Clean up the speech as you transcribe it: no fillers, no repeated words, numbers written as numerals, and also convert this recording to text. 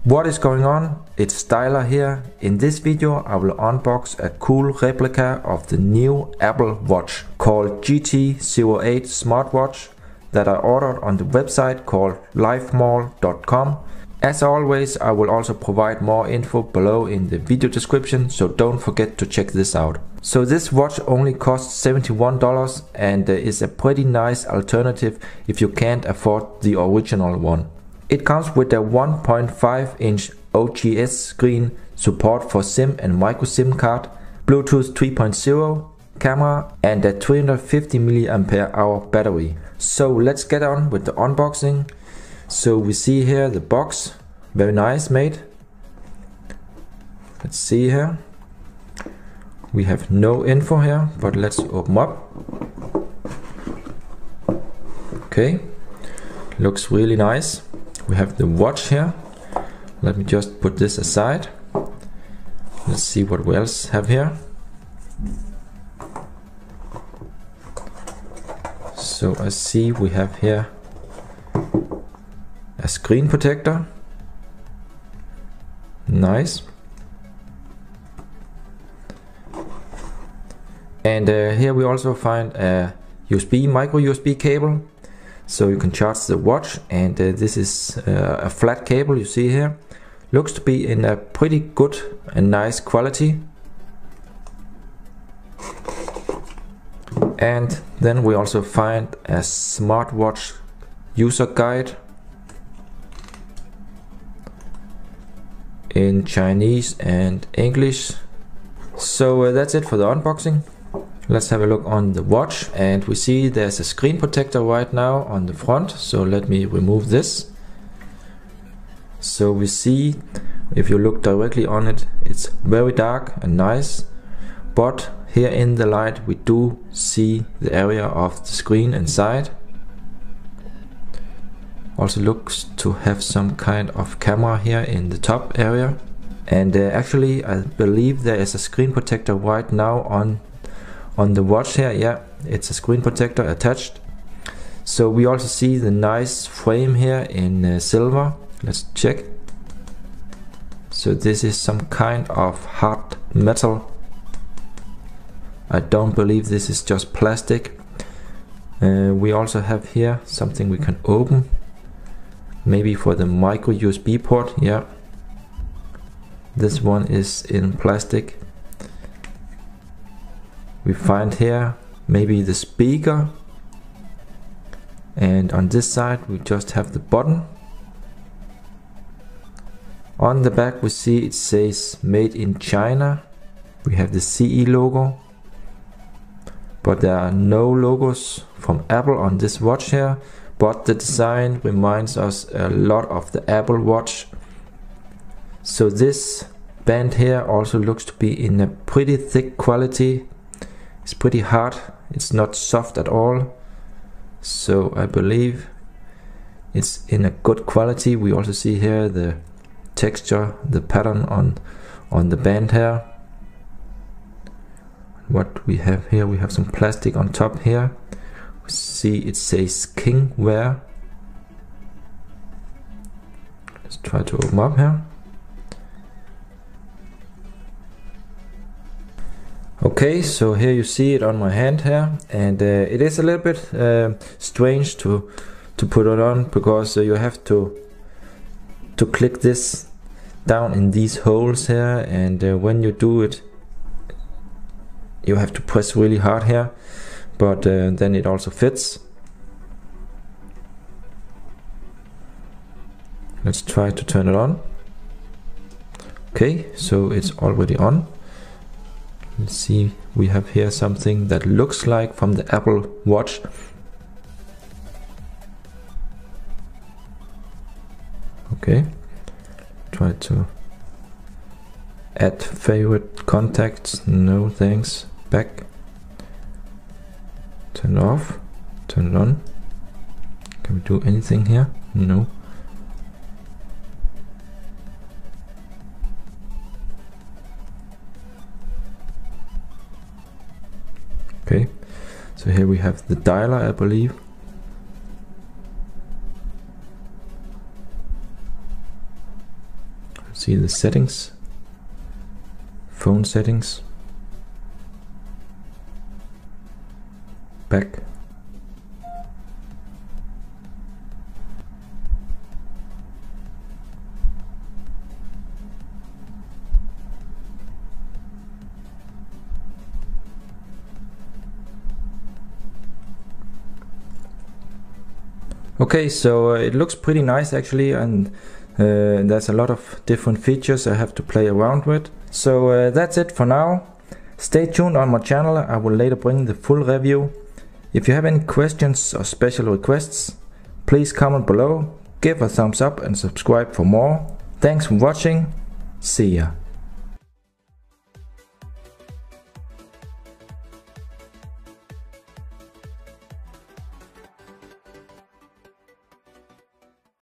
What is going on? It's Styler here. In this video I will unbox a cool replica of the new Apple Watch called GT08 smartwatch that I ordered on the website called lifemall.com. As always, I will also provide more info below in the video description, so don't forget to check this out. So this watch only costs $71 and is a pretty nice alternative if you can't afford the original one. It comes with a 1.5-inch OGS screen, support for SIM and micro SIM card, Bluetooth 3.0, camera and a 350 mAh battery. So let's get on with the unboxing. So we see here the box, very nice made. Let's see here. We have no info here, but let's open up. Okay, looks really nice. We have the watch here. Let me just put this aside. Let's see what we else have here. So I see we have here a screen protector. Nice. And here we also find a micro USB cable, so you can charge the watch. And this is a flat cable you see here. Looks to be in a pretty good and nice quality. And then we also find a smartwatch user guide in Chinese and English. So that's it for the unboxing. Let's have a look on the watch, and we see there's a screen protector right now on the front, so let me remove this. So we see, if you look directly on it, it's very dark and nice, but here in the light we do see the area of the screen inside. Also looks to have some kind of camera here in the top area. And actually I believe there is a screen protector right now on the watch here. Yeah, it's a screen protector attached. So we also see the nice frame here in silver. Let's check. So this is some kind of hard metal. I don't believe this is just plastic. We also have here something we can open, maybe for the micro USB port. Yeah, this one is in plastic. We find here maybe the speaker, and on this side we just have the button. On the back we see it says made in China. We have the CE logo, but there are no logos from Apple on this watch here, but the design reminds us a lot of the Apple Watch. So this band here also looks to be in a pretty thick quality. It's pretty hard, it's not soft at all, so I believe it's in a good quality. We also see here the texture, the pattern on the band here. What we have here, we have some plastic on top here. We see it says King Wear. Let's try to open up here. Okay, so here you see it on my hand here, and it is a little bit strange to put it on, because you have to click this down in these holes here, and when you do it you have to press really hard here, but then it also fits. Let's try to turn it on. Okay, so it's already on. Let's see, we have here something that looks like from the Apple Watch. Okay, try to add favorite contacts. No thanks. Back. Turn it off. Turn it on. Can we do anything here? No. Okay, so here we have the dialer, I believe. see the settings, phone settings, back. Okay, so it looks pretty nice actually, and there's a lot of different features I have to play around with. So that's it for now. Stay tuned on my channel, I will later bring the full review. If you have any questions or special requests, please comment below, give a thumbs up and subscribe for more. Thanks for watching, see ya.